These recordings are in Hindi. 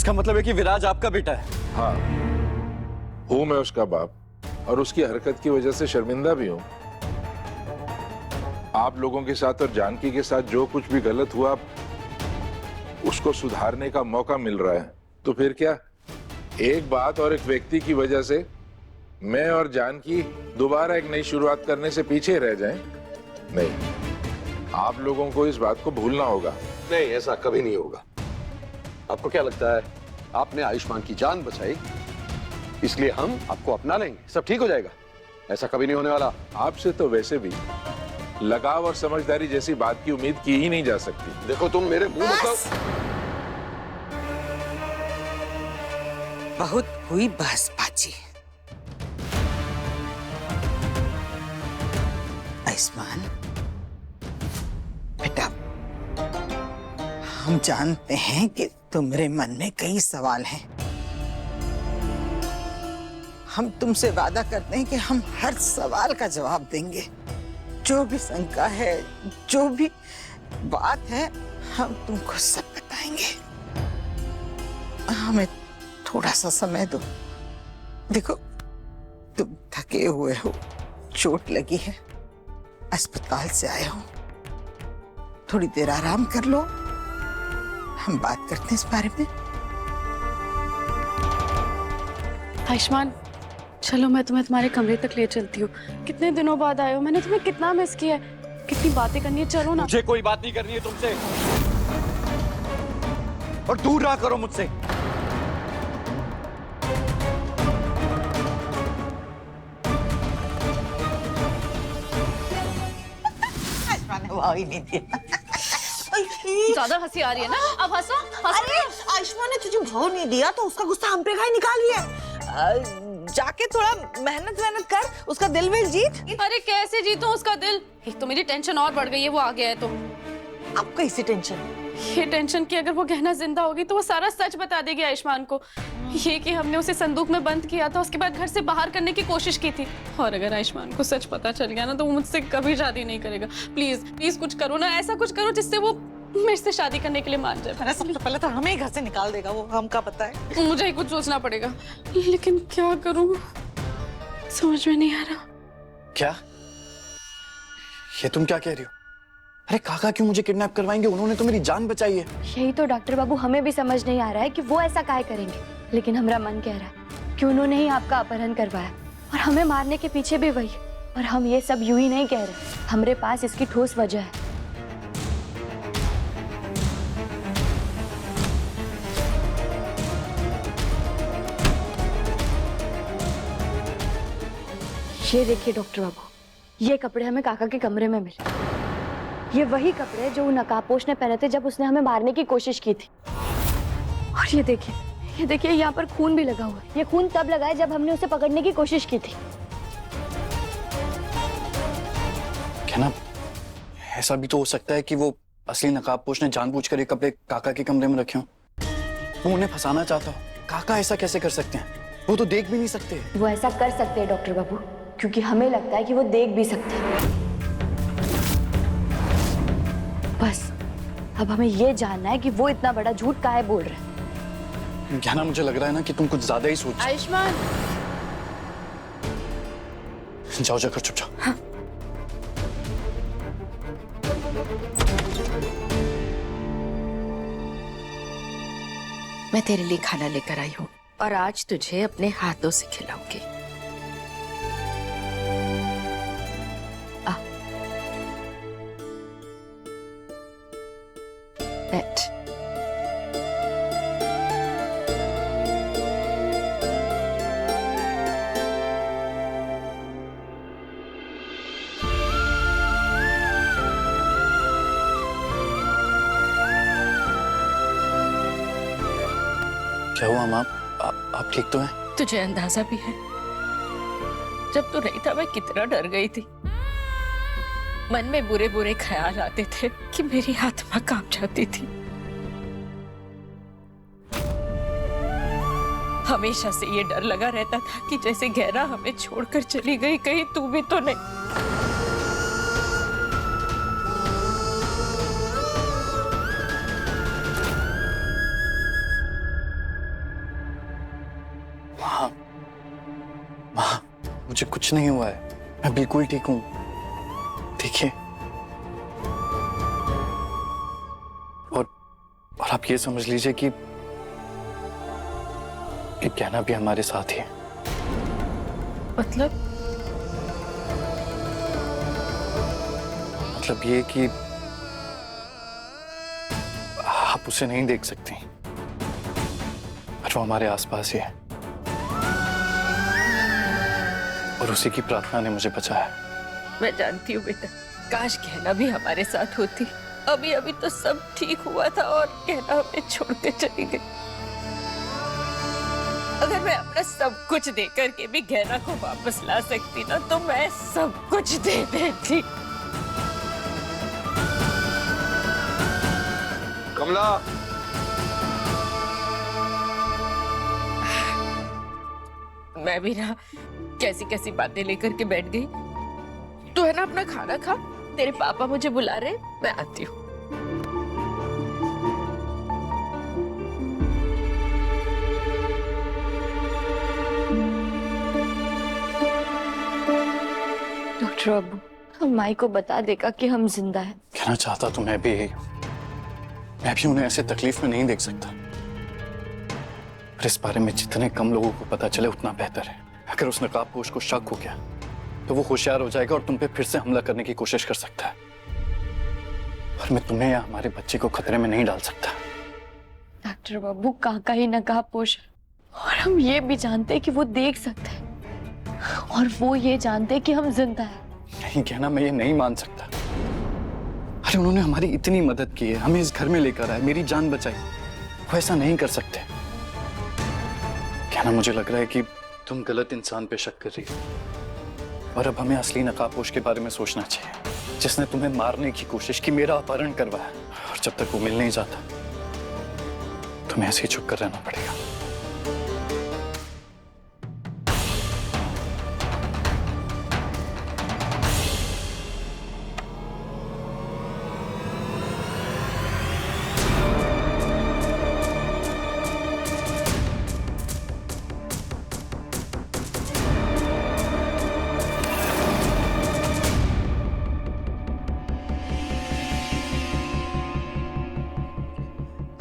इसका मतलब है कि विराज आपका बेटा है? हाँ, हूं मैं उसका बाप, और उसकी हरकत की वजह से शर्मिंदा भी हूं। आप लोगों के साथ और जानकी के साथ जो कुछ भी गलत हुआ, उसको सुधारने का मौका मिल रहा है। तो फिर क्या एक बात और एक व्यक्ति की वजह से मैं और जानकी दोबारा एक नई शुरुआत करने से पीछे रह जाएं? नहीं, आप लोगों को इस बात को भूलना होगा। नहीं, ऐसा कभी नहीं होगा। आपको क्या लगता है आपने आयुष्मान की जान बचाई, इसलिए हम आपको अपना लेंगे, सब ठीक हो जाएगा? ऐसा कभी नहीं होने वाला। आपसे तो वैसे भी लगाव और समझदारी जैसी बात की उम्मीद की ही नहीं जा सकती। देखो तुम मेरे मुंह मतलब बहुत हुई बहसबाजी। आयुष्मान बेटा, हम जानते हैं कि तुम्हारे मन में कई सवाल हैं। हम तुमसे वादा करते हैं कि हम हर सवाल का जवाब देंगे। जो भी शंका है, जो भी बात है, हम तुमको सब बताएंगे। हमें थोड़ा सा समय दो। देखो, तुम थके हुए हो, चोट लगी है, अस्पताल से आए हो, थोड़ी देर आराम कर लो। हम बात करते हैं इस बारे में। आयुष्मान, चलो मैं तुम्हें तुम्हारे कमरे तक ले चलती हूँ। कितने दिनों बाद आए हो, मैंने तुम्हें कितना मिस किया है। कितनी बातें करनी है, चलो ना। मुझे कोई बात नहीं करनी है तुमसे, और दूर रहा करो मुझसे। वाह ही नहीं दिया। ज्यादा हंसी आ रही है ना, अब हंसो। अरे आयुष्मान ने तुझे भाव नहीं दिया तो उसका गुस्सा हम पे काहे निकाल लिया? जाके थोड़ा मेहनत कर, उसका दिल विल जीत। अरे कैसे जीतूं उसका दिल? एक तो मेरी टेंशन और बढ़ गई है, वो आ गया है तो। अब कैसी टेंशन? ये टेंशन कि अगर वो गहना जिंदा होगी तो वो सारा सच बता देगी आयुष्मान को। ये कि हमने उसे संदूक में बंद किया था, उसके बाद घर से बाहर करने की कोशिश की थी। और अगर आयुष्मान को सच पता चल गया ना तो वो मुझसे कभी शादी नहीं करेगा। प्लीज प्लीज कुछ करो ना, ऐसा कुछ करो जिससे वो मेरे से शादी करने के लिए मान जाए। अरे सबसे पहले तो हमें ही घर से निकाल देगा वो, हमका पता है। मुझे ही कुछ सोचना पड़ेगा, लेकिन क्या करूं समझ में नहीं आ रहा। क्या? ये तुम क्या कह रही हो? अरे काका क्यों मुझे किडनैप करवाएंगे? उन्होंने तो मेरी जान बचाई है। यही तो डॉक्टर बाबू हमें भी समझ नहीं आ रहा है कि वो ऐसा काहे करेंगे, लेकिन हमारा मन कह रहा है कि उन्होंने ही आपका अपहरण करवाया और हमें मारने के पीछे भी वही। और हम ये सब यूं ही नहीं कह रहे, हमारे पास इसकी ठोस वजह है। ये देखिए डॉक्टर बाबू, ये कपड़े हमें काका के कमरे में मिले। ये वही कपड़े जो नकाबपोश ने पहने थे जब उसने हमें मारने की कोशिश की थी। और ये देखिए यहाँ पर खून भी लगा हुआ है। ये खून तब लगा है जब हमने उसे पकड़ने की कोशिश की थी। क्या ना, ऐसा भी तो हो सकता है कि वो असली नकाबपोश ने जानबूझकर ये कपड़े काका के कमरे में रखे हों। वो उन्हें फंसाना चाहता हो। काका ऐसा कैसे कर सकते हैं? वो तो देख भी नहीं सकते। वो ऐसा कर सकते हैं डॉक्टर बाबू, क्योंकि हमें लगता है कि वो देख भी सकते हैं। बस अब हमें ये जानना है कि वो इतना बड़ा झूठ काहे बोल रहे हैं। ज्ञाना, मुझे लग रहा है ना कि तुम कुछ ज्यादा ही सोच। आयुष्मान, जाओ जाकर चुप जाओ। हाँ। मैं तेरे लिए खाना लेकर आई हूँ और आज तुझे अपने हाथों से खिलाऊंगी। बैठ। क्या हुआ माँ? आप ठीक तो हैं? तुझे अंदाजा भी है, जब तू नहीं था मैं कितना डर गई थी। मन में बुरे बुरे ख्याल आते थे कि मेरी आत्मा कांप जाती थी। हमेशा से ये डर लगा रहता था कि जैसे गहरा हमें छोड़कर चली गई, कहीं तू भी तो नहीं। मुझे कुछ नहीं हुआ है, मैं बिल्कुल ठीक हूँ। देखिए, और आप ये समझ लीजिए कि कहना भी हमारे साथ ही है। मतलब ये कि आप उसे नहीं देख सकती, पर वो हमारे आसपास ही है, और उसी की प्रार्थना ने मुझे बचाया। मैं जानती हूँ बेटा, काश कहना भी हमारे साथ होती। अभी अभी तो सब ठीक हुआ था और कहना हमें छोड़ के चली गई। अगर मैं अपना सब कुछ दे करके भी गहना को वापस ला सकती ना, तो मैं सब कुछ दे देती। कमला, मैं भी ना कैसी कैसी बातें लेकर के बैठ गई। तू है ना अपना खाना खा, तेरे पापा मुझे बुला रहे, मैं आती हूँ। डॉक्टर बाबू, हम माई को बता देगा कि हम जिंदा हैं। कहना चाहता तो मैं भी उन्हें ऐसे तकलीफ में नहीं देख सकता, पर इस बारे में जितने कम लोगों को पता चले उतना बेहतर है। अगर उस नकाबपोश को शक हो गया तो वो होशियार हो जाएगा और तुम पे फिर से हमला करने की कोशिश कर सकता है, और मैं तुम्हें या हमारे बच्चे को खतरे में नहीं डाल सकता। डॉक्टर बाबू, काका ही नकाबपोश है, और हम ये भी जानते हैं कि वो देख सकता है, और वो ये जानते हैं कि हम जिंदा हैं। नहीं कहना, मैं ये नहीं मान सकता। अरे उन्होंने हमारी इतनी मदद की है, हमें इस घर में लेकर आए, मेरी जान बचाई, वो ऐसा नहीं कर सकते। कहना, मुझे लग रहा है कि तुम गलत इंसान पे शक कर रही हो, और अब हमें असली नकाबपोश के बारे में सोचना चाहिए, जिसने तुम्हें मारने की कोशिश की, मेरा अपहरण करवाया, और जब तक वो मिल नहीं जाता तुम्हें ऐसे ही चुप कर रहना पड़ेगा।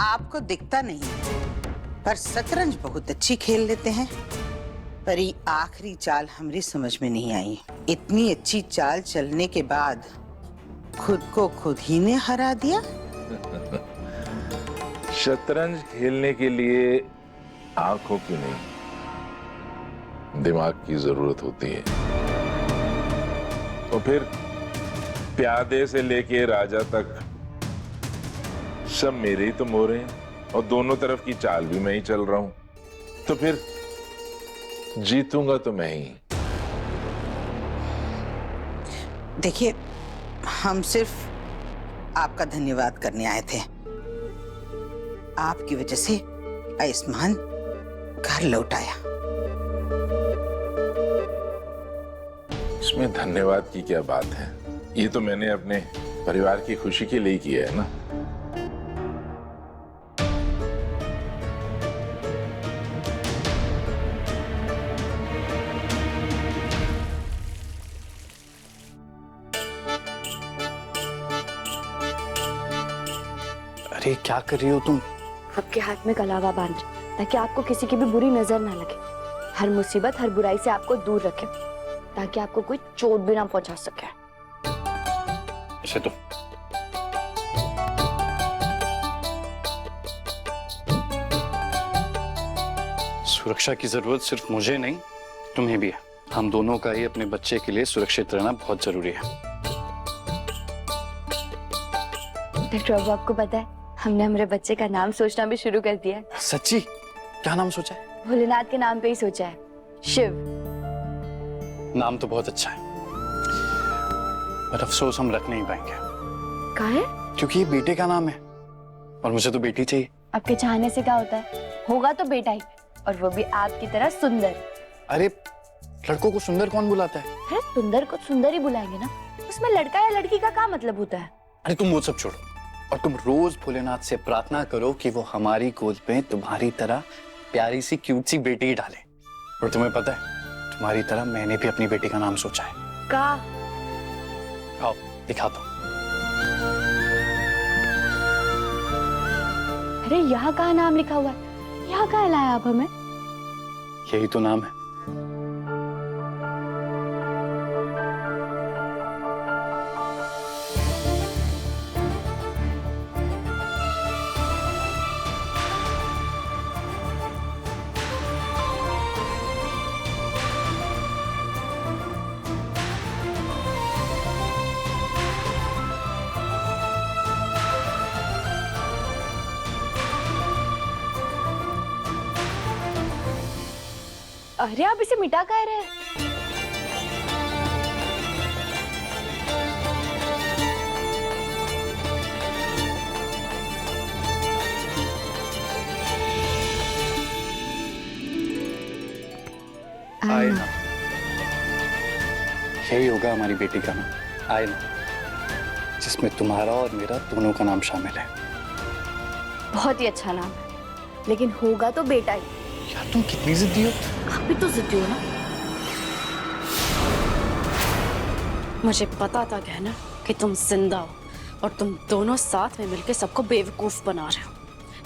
आपको दिखता नहीं, पर शतरंज बहुत अच्छी खेल लेते हैं। पर ये आखिरी चाल हमारी समझ में नहीं आई। इतनी अच्छी चाल चलने के बाद खुद को खुद ही ने हरा दिया। शतरंज खेलने के लिए आंखों की नहीं, दिमाग की जरूरत होती है। तो फिर प्यादे से लेके राजा तक सब मेरे ही तो मोरे हैं, और दोनों तरफ की चाल भी मैं ही चल रहा हूं, तो फिर जीतूंगा तो मैं ही। देखिए, हम सिर्फ आपका धन्यवाद करने आए थे। आपकी वजह से आयुष्मान घर लौट आया। इसमें धन्यवाद की क्या बात है? ये तो मैंने अपने परिवार की खुशी के लिए किया है ना। अरे क्या कर रही हो तुम? आपके हाथ में कलावा बांध, ताकि आपको किसी की भी बुरी नजर ना लगे। हर मुसीबत, हर बुराई से आपको दूर रखे, ताकि आपको कोई चोट भी ना पहुंचा सके। इसे तो सुरक्षा की जरूरत सिर्फ मुझे नहीं, तुम्हें भी है। हम दोनों का ही अपने बच्चे के लिए सुरक्षित रहना बहुत जरूरी है। डॉक्टर बाबू, आपको पता है, हमने हमारे बच्चे का नाम सोचना भी शुरू कर दिया है। सच्ची? क्या नाम सोचा है? भोलेनाथ के नाम पे ही सोचा है, शिव। नाम तो बहुत अच्छा है, पर अफसोस हम रख नहीं पाएंगे। कहाँ है? क्योंकि ये बेटे का नाम है, और मुझे तो बेटी चाहिए। आपके चाहने से क्या होता है? होगा तो बेटा ही, और वो भी आपकी तरह सुंदर। अरे लड़कों को सुंदर कौन बुलाता है? अरे सुंदर को सुंदर ही बुलाएंगे ना, उसमें लड़का या लड़की का क्या मतलब होता है? अरे तुम वो सब छोड़ो, और तुम रोज भोलेनाथ से प्रार्थना करो कि वो हमारी गोद में तुम्हारी तरह प्यारी सी क्यूट सी बेटी ही डाले। और तुम्हें पता है, तुम्हारी तरह मैंने भी अपनी बेटी का नाम सोचा है। का आओ दिखाता हूँ। अरे यहाँ कहाँ नाम लिखा हुआ है? यहाँ कहाँ लाया आप हमें? यही तो नाम है। अरे आप इसे मिटा कह रहे हैं? आयना। यही होगा हमारी बेटी का नाम, आयना, जिसमें तुम्हारा और मेरा दोनों का नाम शामिल है। बहुत ही अच्छा नाम है, लेकिन होगा तो बेटा ही। यार तुम कितनी जिद्दी हो। आप भी तो जिद्दी हो ना। मुझे पता था गहना कि तुम जिंदा हो और तुम दोनों साथ में मिलकर सबको बेवकूफ बना रहे हो,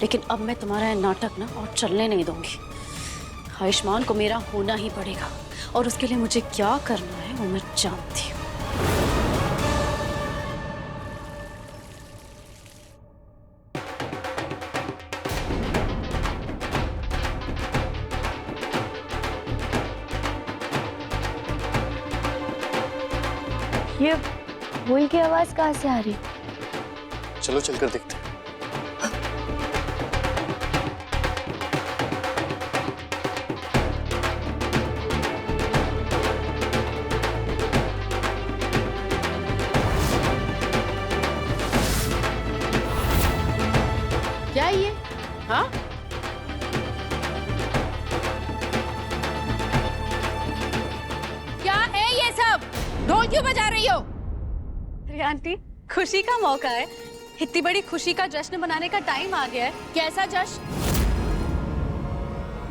लेकिन अब मैं तुम्हारा ये नाटक ना और चलने नहीं दूंगी। आयुष्मान को मेरा होना ही पड़ेगा और उसके लिए मुझे क्या करना है वो मैं जानती हूँ। ये हुई की आवाज कहाँ से आ रही? चलो चलकर देखते हैं। क्या है ये? हाँ? क्या है ये सब? ढोल क्यों बजा रही हो? अरे आंटी, खुशी का मौका है, इतनी बड़ी खुशी का जश्न मनाने का टाइम आ गया है। कैसा जश्न?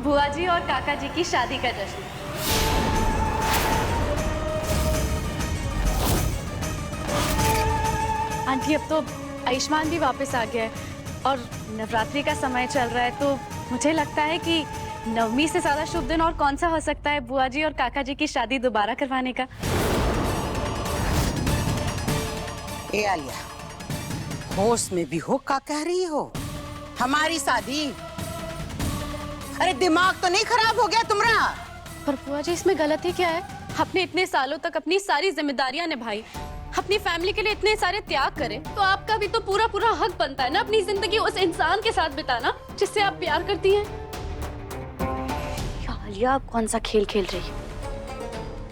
बुआ जी और काका जी की शादी का जश्न। आंटी अब तो आयुष्मान भी वापस आ गया है और नवरात्रि का समय चल रहा है, तो मुझे लगता है कि नवमी से ज्यादा शुभ दिन और कौन सा हो सकता है बुआ जी और काका जी की शादी दोबारा करवाने का। ए आलिया, होश में भी हो, क्या कह रही हो? हमारी शादी? अरे दिमाग तो नहीं खराब हो गया तुम्हारा? पर बुआ जी इसमें गलती क्या है? आपने इतने सालों तक अपनी सारी जिम्मेदारियां निभाई, अपनी फैमिली के लिए इतने सारे त्याग करे, तो आपका भी तो पूरा पूरा हक बनता है ना अपनी जिंदगी उस इंसान के साथ बिताना जिससे आप प्यार करती हैं। आलिया, आप कौन सा खेल खेल रही है?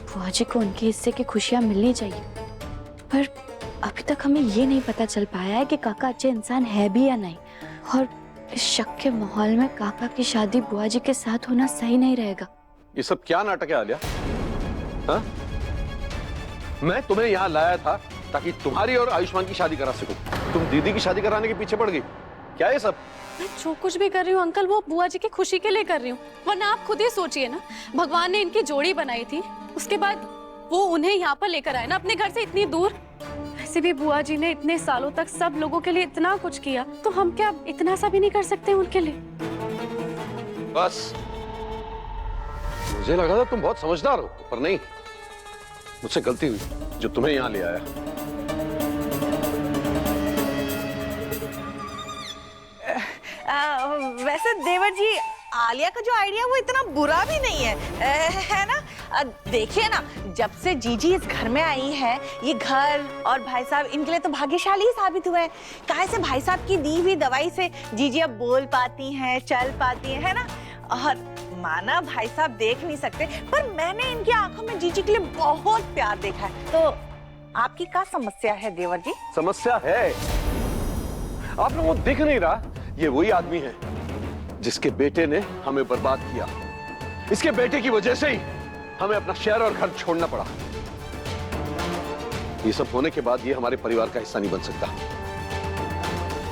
बुआ जी को उनके हिस्से की खुशियां मिलनी चाहिए, पर अभी तक हमें ये नहीं पता चल पाया है कि काका अच्छे इंसान है भी या नहीं। और इस शक के माहौल में काका की शादी बुआ जी के साथ होना सही नहीं रहेगा। ये सब क्या नाटक है आलिया? हाँ? मैं तुम्हें यहाँ लाया था ताकि तुम्हारी और आयुष्मान की शादी करा सकूं। तुम दीदी की शादी कराने के पीछे पड़ गई। क्या ये सब? मैं जो कुछ भी कर रही हूँ अंकल, वो बुआ जी की खुशी के लिए कर रही हूँ, वरना आप खुद ही सोचिए ना, भगवान ने इनकी जोड़ी बनाई थी, उसके बाद वो उन्हें यहाँ पर लेकर आए ना अपने घर से इतनी दूर। वैसे भी बुआ जी ने इतने सालों तक सब लोगों के लिए इतना कुछ किया, तो हम क्या इतना सा भी नहीं कर सकते उनके लिए? बस मुझे लगा था तुम बहुत समझदार हो, पर नहीं, मुझसे गलती हुई जो तुम्हें यहाँ ले आया। वैसे देवर जी, आलिया का जो आइडिया वो इतना बुरा भी नहीं है ना? देखिए ना, जब से जीजी इस घर में आई है, ये घर और भाई साहब इनके लिए तो भाग्यशाली ही साबित हुए हैं। काहे से भाई साहब की दी हुई दवाई से जीजी अब बोल पाती हैं, चल पाती हैं, है ना? और माना भाई साहब देख नहीं सकते, पर मैंने इनकी आंखों में जीजी के लिए बहुत प्यार देखा है। तो आपकी क्या समस्या है देवर जी? समस्या है, आप लोगों को दिख नहीं रहा? ये वही आदमी है जिसके बेटे ने हमें बर्बाद किया। इसके बेटे की वजह से ही हमें अपना शहर और घर छोड़ना पड़ा। ये सब होने के बाद ये हमारे परिवार का हिस्सा नहीं बन सकता।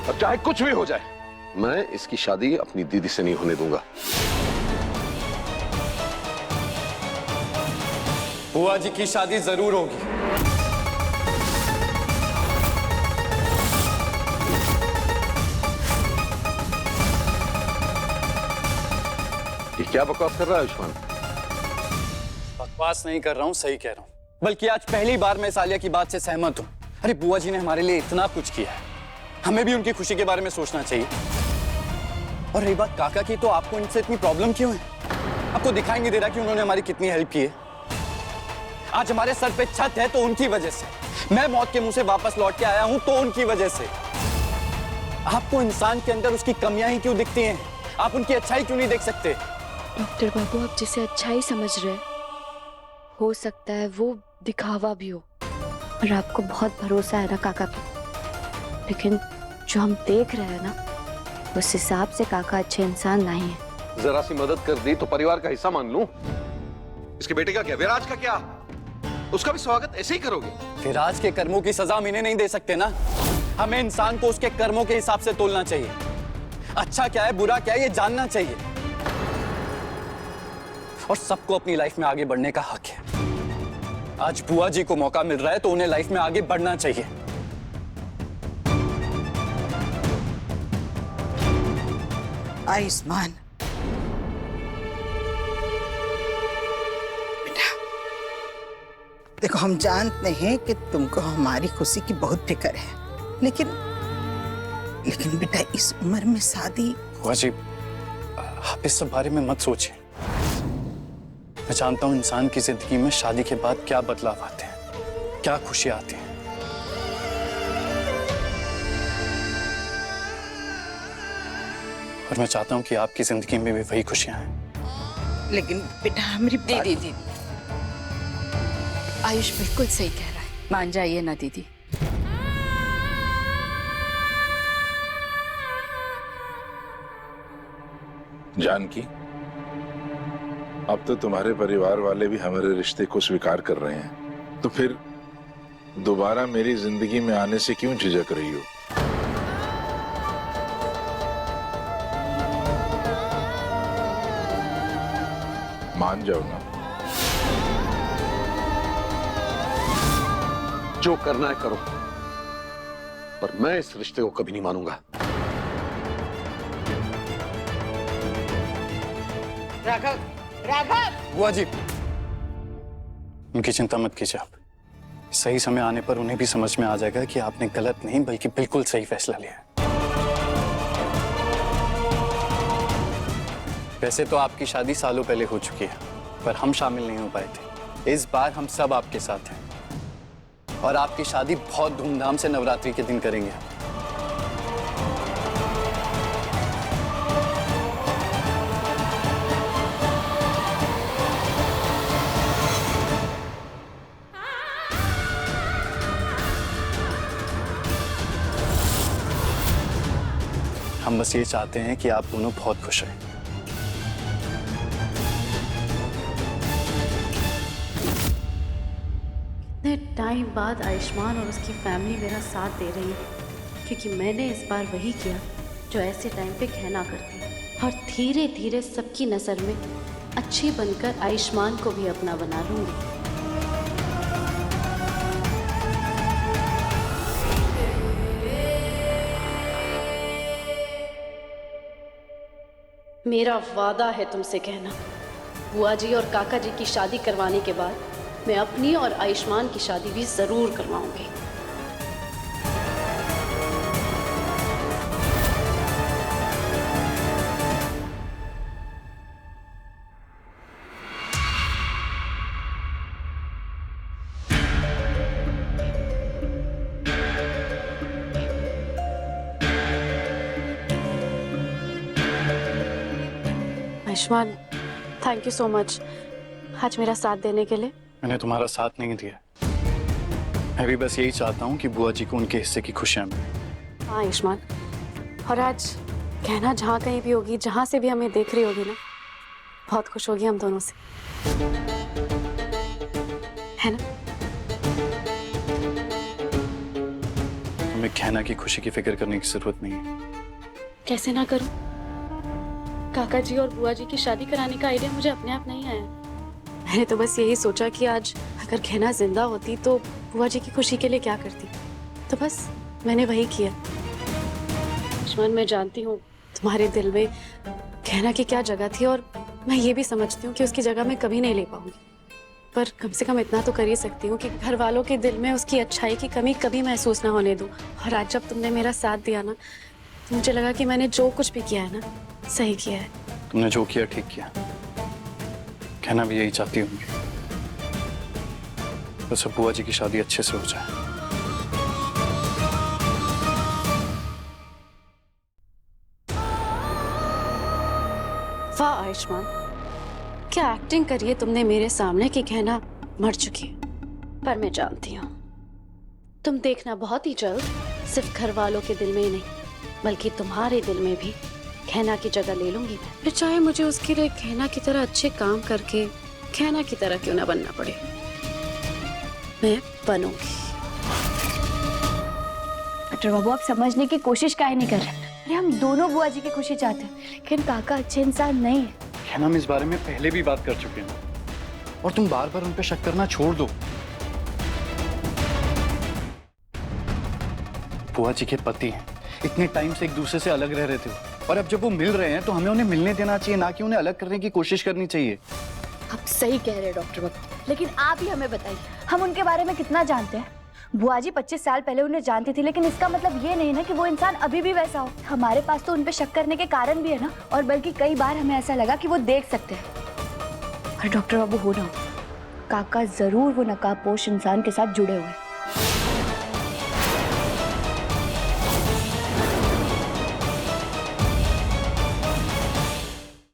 अब चाहे कुछ भी हो जाए, मैं इसकी शादी अपनी दीदी से नहीं होने दूंगा। बुआ जी की शादी जरूर होगी। ये क्या बकवास कर रहा है आयुष्मान? बकवास नहीं कर रहा हूँ, सही कह रहा हूँ। बल्कि आज पहली बार मैं सालिया की बात से सहमत हूँ। अरे बुआ जी ने हमारे लिए इतना कुछ किया है, हमें भी उनकी खुशी के बारे में सोचना चाहिए। और रही बात काका की, तो आपको इनसे इतनी प्रॉब्लम क्यों है? आपको दिखाई नहीं दे रहा कि उन्होंने हमारी कितनी हेल्प की है? आज हमारे सर पे छत है तो उनकी वजह से। मैं मौत के मुंह से वापस लौट के आया हूं तो उनकी वजह से। आपको इंसान के अंदर उसकी कमियां ही क्यों दिखती हैं? आप उनकी अच्छाई क्यों नहीं देख सकते? डॉक्टर बाबू, आप जिसे अच्छा ही समझ रहे हैं, हो सकता है वो दिखावा भी हो, और आपको बहुत भरोसा है ना काका पे। लेकिन जो हम देख रहे हैं ना, उस हिसाब से काका अच्छे इंसान नहीं है। जरा सी मदद कर दी तो परिवार का हिस्सा मान लूं। इसके बेटे का क्या, विराज का क्या? उसका भी स्वागत ऐसे ही करोगे? विराज के कर्मों की सजा हम इन्हें नहीं दे सकते ना। हमें इंसान को उसके कर्मों के हिसाब से तोलना चाहिए। अच्छा क्या है, बुरा क्या है, ये जानना चाहिए। और सबको अपनी लाइफ में आगे बढ़ने का हक है। आज बुआ जी को मौका मिल रहा है तो उन्हें लाइफ में आगे बढ़ना चाहिए। आयुष्मान, बेटा देखो, हम जानते हैं कि तुमको हमारी खुशी की बहुत फिक्र है, लेकिन बेटा इस उम्र में शादी। बुआ जी, आप इस सब बारे में मत सोचिए। मैं जानता हूं इंसान की जिंदगी में शादी के बाद क्या बदलाव आते हैं, क्या खुशियां आती हैं। और मैं चाहता हूं कि आपकी जिंदगी में भी वही खुशियां हैं। लेकिन बेटा हमारी दीदी, आयुष बिल्कुल सही कह रहा है, मान जाइए ना दीदी। जानकी, अब तो तुम्हारे परिवार वाले भी हमारे रिश्ते को स्वीकार कर रहे हैं, तो फिर दोबारा मेरी जिंदगी में आने से क्यों झिझक रही हो? मान जाओ ना। जो करना है करो, पर मैं इस रिश्ते को कभी नहीं मानूंगा। राघव, राघव! बुआ जी, उनकी चिंता मत कीजिए आप। सही समय आने पर उन्हें भी समझ में आ जाएगा कि आपने गलत नहीं बल्कि बिल्कुल सही फैसला लिया है। वैसे तो आपकी शादी सालों पहले हो चुकी है, पर हम शामिल नहीं हो पाए थे। इस बार हम सब आपके साथ हैं और आपकी शादी बहुत धूमधाम से नवरात्रि के दिन करेंगे। हम बस ये चाहते हैं कि आप दोनों बहुत खुश रहें। इतने टाइम बाद आयुष्मान और उसकी फैमिली मेरा साथ दे रही है, क्योंकि मैंने इस बार वही किया जो ऐसे टाइम पे कहना करती है, और धीरे धीरे सबकी नज़र में अच्छी बनकर आयुष्मान को भी अपना बना लूंगी। मेरा वादा है तुमसे कहना, बुआ जी और काका जी की शादी करवाने के बाद मैं अपनी और आयुष्मान की शादी भी जरूर करवाऊंगी। Ayushmann, thank you so much आज मेरा साथ देने के लिए। मैंने तुम्हारा साथ नहीं दिया, मैं भी बस यही चाहता हूँ कि बुआ जी को उनके हिस्से की खुशियां मिलें। हाँ आयुष्मान, और आज कहना जहाँ कहीं भी होगी, जहाँ से भी हमें देख रही होगी ना, बहुत खुश होगी हम दोनों से, है ना? हमें कहना की खुशी की फिक्र करने की जरूरत नहीं है। कैसे ना करूं? काका जी और बुआ जी की शादी कराने का आइडिया मुझे अपने आप नहीं आया, मैंने तो बस यही सोचा कि आज अगर गहना जिंदा होती तो बुआ जी की खुशी के लिए क्या करती, तो बस मैंने वही किया। आयुष्मान, मैं जानती हूँ तुम्हारे दिल में गहना की क्या जगह थी, और मैं ये भी समझती हूँ कि उसकी जगह मैं कभी नहीं ले पाऊंगी, पर कम से कम इतना तो कर ही सकती हूँ कि घर वालों के दिल में उसकी अच्छाई की कमी कभी महसूस ना होने दूँ। और आज जब तुमने मेरा साथ दिया ना, तो मुझे लगा कि मैंने जो कुछ भी किया है ना, सही किया है। तुमने जो किया ठीक किया। कहना भी यही चाहती होंगी, बस अब बुआ जी की शादी अच्छे से हो जाए। वाह आयुष्मान, क्या एक्टिंग करी है तुमने मेरे सामने कि गहना मर चुकी है। पर मैं जानती हूँ तुम देखना बहुत ही जल्द सिर्फ घर वालों के दिल में ही नहीं, बल्कि तुम्हारे दिल में भी गहना की जगह ले लूंगी मैं। फिर चाहे मुझे उसके लिए गहना की तरह अच्छे काम करके गहना की तरह क्यों ना बनना पड़े, मैं बनूंगी। डॉक्टर बाबू, आप समझने की कोशिश काहे नहीं कर रहे? अरे हम दोनों बुआ जी की खुशी चाहते हैं, लेकिन काका अच्छे इंसान नहीं है। कहना हम इस बारे में पहले भी बात कर चुके हैं, और तुम बार बार उन पे शक करना छोड़ दो। बुआ जी के पति हैं, इतने टाइम से एक दूसरे से अलग रह रहे थे, और अब जब वो मिल रहे हैं तो हमें उन्हें मिलने देना चाहिए, ना कि उन्हें अलग करने की कोशिश करनी चाहिए। आप सही कह रहे हैं डॉक्टर बाबू, लेकिन आप ही हमें बताइए, हम उनके बारे में कितना जानते हैं? बुआ जी 25 साल पहले उन्हें जानती थी, लेकिन इसका मतलब ये नहीं ना कि वो इंसान अभी भी वैसा हो। हमारे पास तो उन पे शक करने के कारण भी है ना, और बल्कि कई बार हमें ऐसा लगा कि वो देख सकते हैं। और डॉक्टर बाबू, हो ना हो, काका जरूर वो नकाबपोश इंसान के साथ जुड़े हुए हैं।